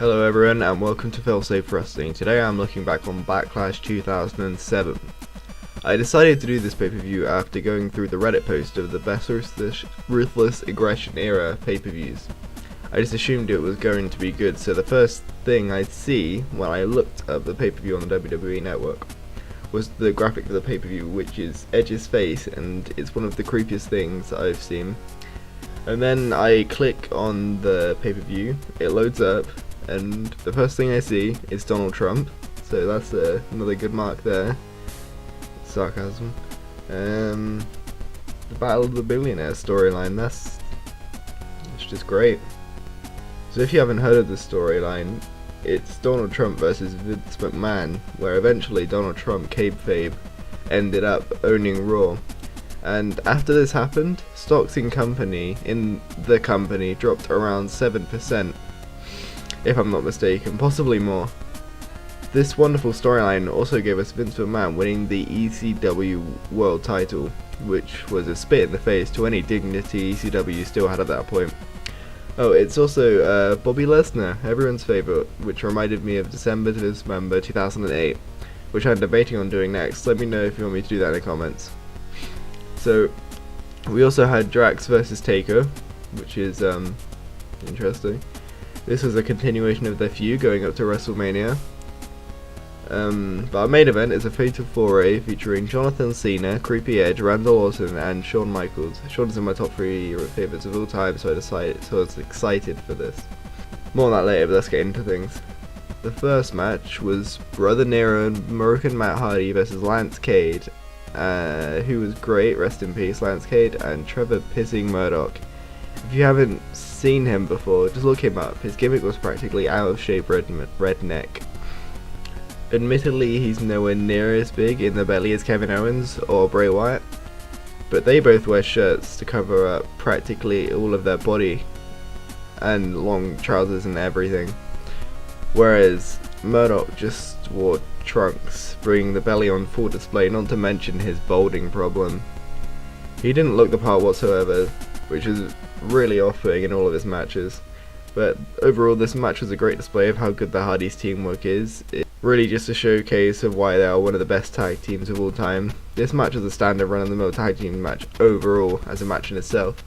Hello everyone and welcome to Failsafe Wrestling. Today I'm looking back on Backlash 2007. I decided to do this pay-per-view after going through the Reddit post of the best Ruthless Aggression era pay-per-views. I just assumed it was going to be good, so the first thing I see when I looked at the pay-per-view on the WWE network was the graphic for the pay-per-view, which is Edge's face, and it's one of the creepiest things I've seen. And then I click on the pay-per-view, it loads up, and the first thing I see is Donald Trump, so that's another good mark there. Sarcasm. The Battle of the Billionaire storyline, it's just great. So if you haven't heard of the storyline, it's Donald Trump versus Vince McMahon, where eventually Donald Trump, kayfabe, ended up owning Raw. And after this happened, stocks in the company dropped around 7%, if I'm not mistaken, possibly more. This wonderful storyline also gave us Vince McMahon winning the ECW World title, which was a spit in the face to any dignity ECW still had at that point. Oh, it's also Bobby Lesnar, everyone's favourite, which reminded me of December to Dismember 2008, which I'm debating on doing next. Let me know if you want me to do that in the comments. So, we also had Drax versus Taker, which is interesting. This was a continuation of their feud going up to WrestleMania. But our main event is a Fatal 4-Way featuring Jonathan Cena, Creepy Edge, Randall Orton, and Shawn Michaels. Shawn is in my top 3 favourites of all time, so I was excited for this. More on that later, but let's get into things. The first match was Brother Nero and American Matt Hardy versus Lance Cade, who was great, rest in peace Lance Cade, and Trevor Pissing Murdoch. If you haven't seen him before, just look him up. His gimmick was practically out of shape redneck. Admittedly, he's nowhere near as big in the belly as Kevin Owens or Bray Wyatt, but they both wear shirts to cover up practically all of their body and long trousers and everything, whereas Murdoch just wore trunks, bringing the belly on full display, not to mention his balding problem. He didn't look the part whatsoever, which is really off-putting in all of his matches. But overall, this match was a great display of how good the Hardys teamwork is. It's really just a showcase of why they are one of the best tag teams of all time. This match is a standard run-of-the-mill tag team match overall, as a match in itself.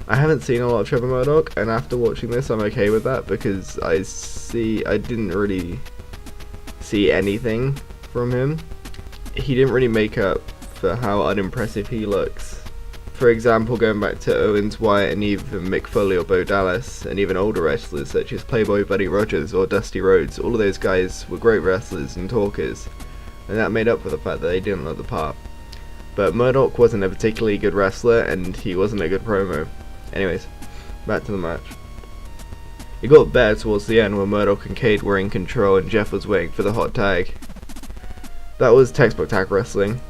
I haven't seen a lot of Trevor Murdoch, and after watching this I'm okay with that, because I didn't really see anything from him. He didn't really make up for how unimpressive he looks. For example, going back to Owens, Wyatt, and even Mick Foley or Bo Dallas, and even older wrestlers such as Playboy Buddy Rogers or Dusty Rhodes, all of those guys were great wrestlers and talkers, and that made up for the fact that they didn't look the part. But Murdoch wasn't a particularly good wrestler, and he wasn't a good promo. Anyways, back to the match. It got better towards the end when Murdoch and Cade were in control and Jeff was waiting for the hot tag. That was textbook tag wrestling.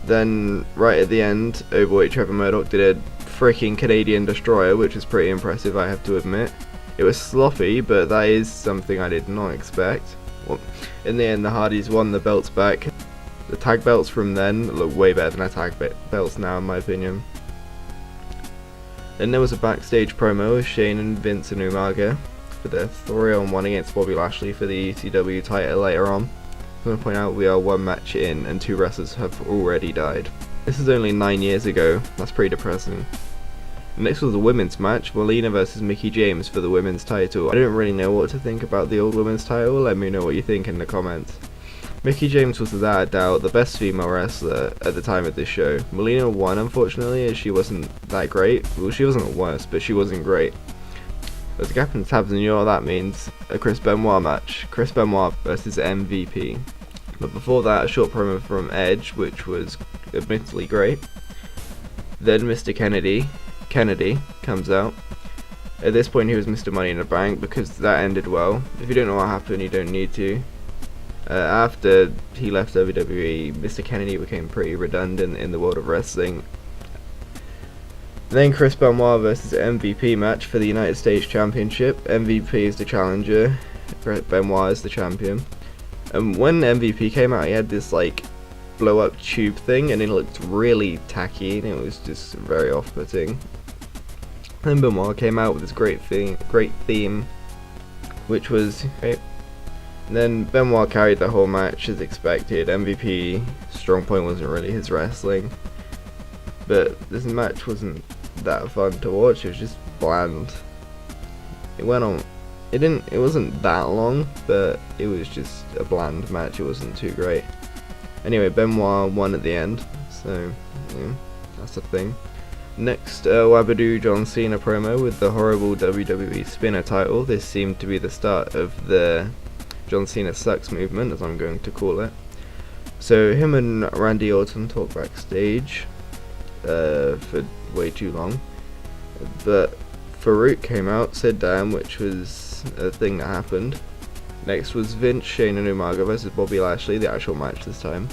Then, right at the end, overweight Trevor Murdoch did a freaking Canadian Destroyer, which was pretty impressive, I have to admit. It was sloppy, but that is something I did not expect. Well, in the end, the Hardys won the belts back. The tag belts from then look way better than our tag belts now, in my opinion. Then there was a backstage promo with Shane and Vince and Umaga for their 3-on-1 against Bobby Lashley for the ECW title later on. I'm going to point out we are 1 match in and 2 wrestlers have already died. This is only 9 years ago, that's pretty depressing. Next was the women's match, Melina versus Mickie James for the women's title. I don't really know what to think about the old women's title, let me know what you think in the comments. Mickie James was without a doubt the best female wrestler at the time of this show. Melina won, unfortunately, as she wasn't that great. Well, she wasn't the worst, but she wasn't great. There's a gap in the tabs, and you know what that means. A Chris Benoit match. Chris Benoit versus MVP. But before that, a short promo from Edge, which was admittedly great. Then Mr. Kennedy comes out. At this point he was Mr. Money in the Bank, because that ended well. If you don't know what happened, you don't need to. After he left WWE, Mr. Kennedy became pretty redundant in the world of wrestling. Then Chris Benoit versus MVP match for the United States Championship. MVP is the challenger, Benoit is the champion. And when MVP came out, he had this like blow up tube thing, and it looked really tacky, and it was just very off-putting. Then Benoit came out with this great theme which was great. And then Benoit carried the whole match as expected. MVP strong point wasn't really his wrestling, but this match wasn't that fun to watch. It was just bland. It went on. It wasn't that long, but it was just a bland match. It wasn't too great. Anyway, Benoit won at the end, so yeah, that's the thing. Next, Wabadoo John Cena promo with the horrible WWE spinner title. This seemed to be the start of the John Cena sucks movement, as I'm going to call it. So him and Randy Orton talked backstage for way too long, but Farouk came out, said damn, which was a thing that happened. Next was Vince, Shane and Umaga versus Bobby Lashley, the actual match this time,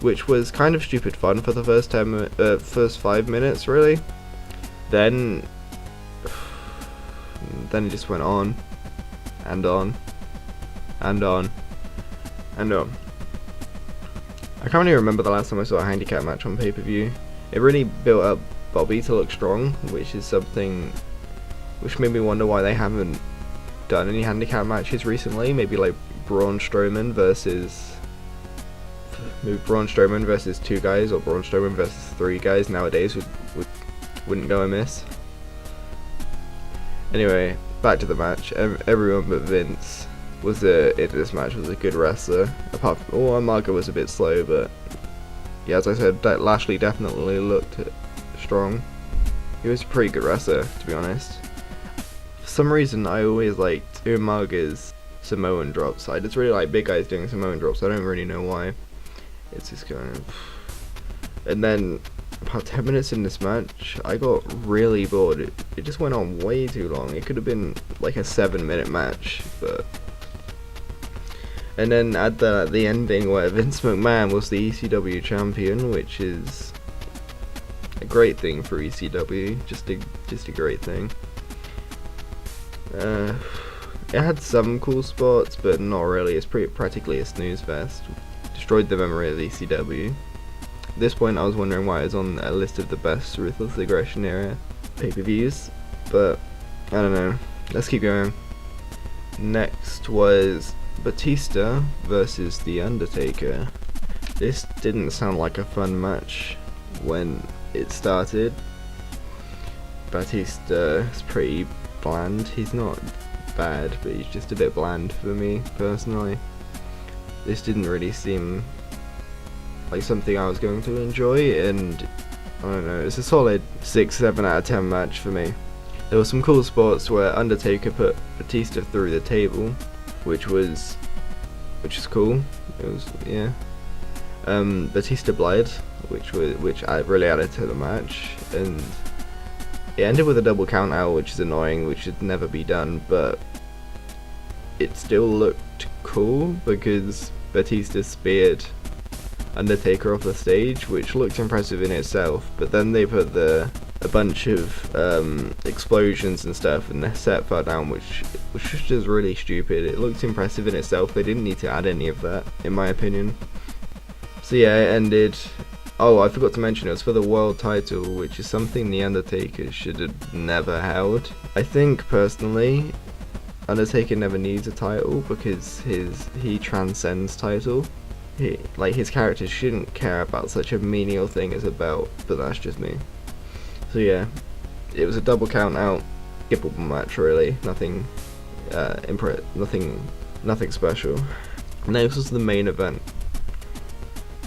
which was kind of stupid fun for the first 5 minutes really. Then it just went on and on and on and on. I can't really remember the last time I saw a handicap match on pay-per-view. It really built up Bobby to look strong, which is something which made me wonder why they haven't done any handicap matches recently. Maybe like Braun Strowman versus 2 guys, or Braun Strowman versus 3 guys nowadays wouldn't go amiss. Anyway, back to the match. Everyone but Vince was in this match was a good wrestler. Apart from Umaga was a bit slow, but yeah, as I said, Lashley definitely looked strong. He was a pretty good wrestler, to be honest. For some reason, I always liked Umaga's Samoan drops. I just really like big guys doing Samoan drops. I don't really know why. It's just kind of. And then about 10 minutes in this match, I got really bored. It just went on way too long. It could have been like a 7-minute match, but. And then at the ending where Vince McMahon was the ECW champion, which is a great thing for ECW, just a great thing. It had some cool spots, but not really. It's practically a snooze fest. Destroyed the memory of ECW. At this point, I was wondering why it was on a list of the best Ruthless Aggression era pay-per-views, but I don't know. Let's keep going. Next was Batista versus The Undertaker. This didn't sound like a fun match when it started. Batista is pretty bland. He's not bad, but he's just a bit bland for me personally. This didn't really seem like something I was going to enjoy, and I don't know, it's a solid 6-7 out of 10 match for me. There were some cool spots where Undertaker put Batista through the table, which is cool. It was, yeah. Batista bled, which really added to the match, and it ended with a double count out, which is annoying, which should never be done, but it still looked cool because Batista speared Undertaker off the stage, which looked impressive in itself, but then they put a bunch of explosions and stuff, and the set fell down, which was just really stupid. It looked impressive in itself. They didn't need to add any of that, in my opinion. So yeah, it ended. Oh, I forgot to mention it was for the world title, which is something The Undertaker should have never held. I think personally, Undertaker never needs a title because he transcends title. His character shouldn't care about such a menial thing as a belt, but that's just me. So yeah, it was a double count out, skippable match really, nothing nothing special. Next was the main event,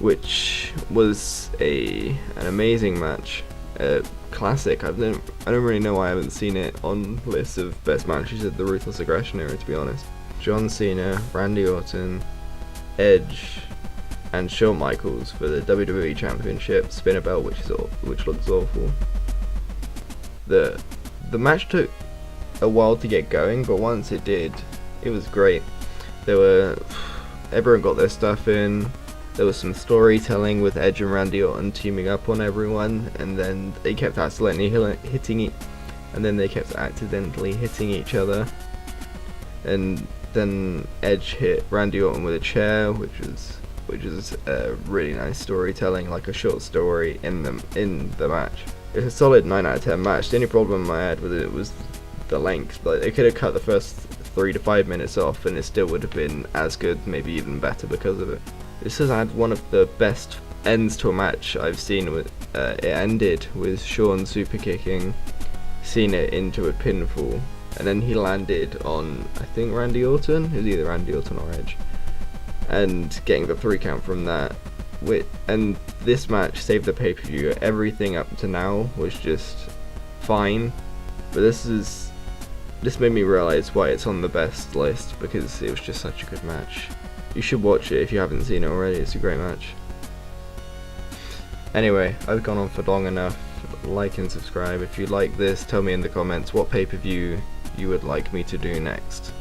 which was an amazing match, a classic. I don't really know why I haven't seen it on lists of best matches of the Ruthless Aggression era, to be honest. John Cena, Randy Orton, Edge, and Shawn Michaels for the WWE Championship spinner belt, which looks awful. The match took a while to get going, but once it did, it was great. Everyone got their stuff in. There was some storytelling with Edge and Randy Orton teaming up on everyone, and then they kept accidentally hitting each other. And then Edge hit Randy Orton with a chair, which is a really nice storytelling, like a short story in the match. It's a solid 9 out of 10 match. The only problem I had with it was the length. Like, they could have cut the first 3 to 5 minutes off, and it still would have been as good, maybe even better because of it. This has had one of the best ends to a match I've seen. With it ended with Shawn super kicking Cena into a pinfall, and then he landed on, I think, Randy Orton. It was either Randy Orton or Edge, and getting the 3 count from that. And this match saved the pay-per-view. Everything up to now was just fine, but this made me realize why it's on the best list, because it was just such a good match. You should watch it if you haven't seen it already. It's a great match. Anyway, I've gone on for long enough. Like and subscribe. If you like this, tell me in the comments what pay-per-view you would like me to do next.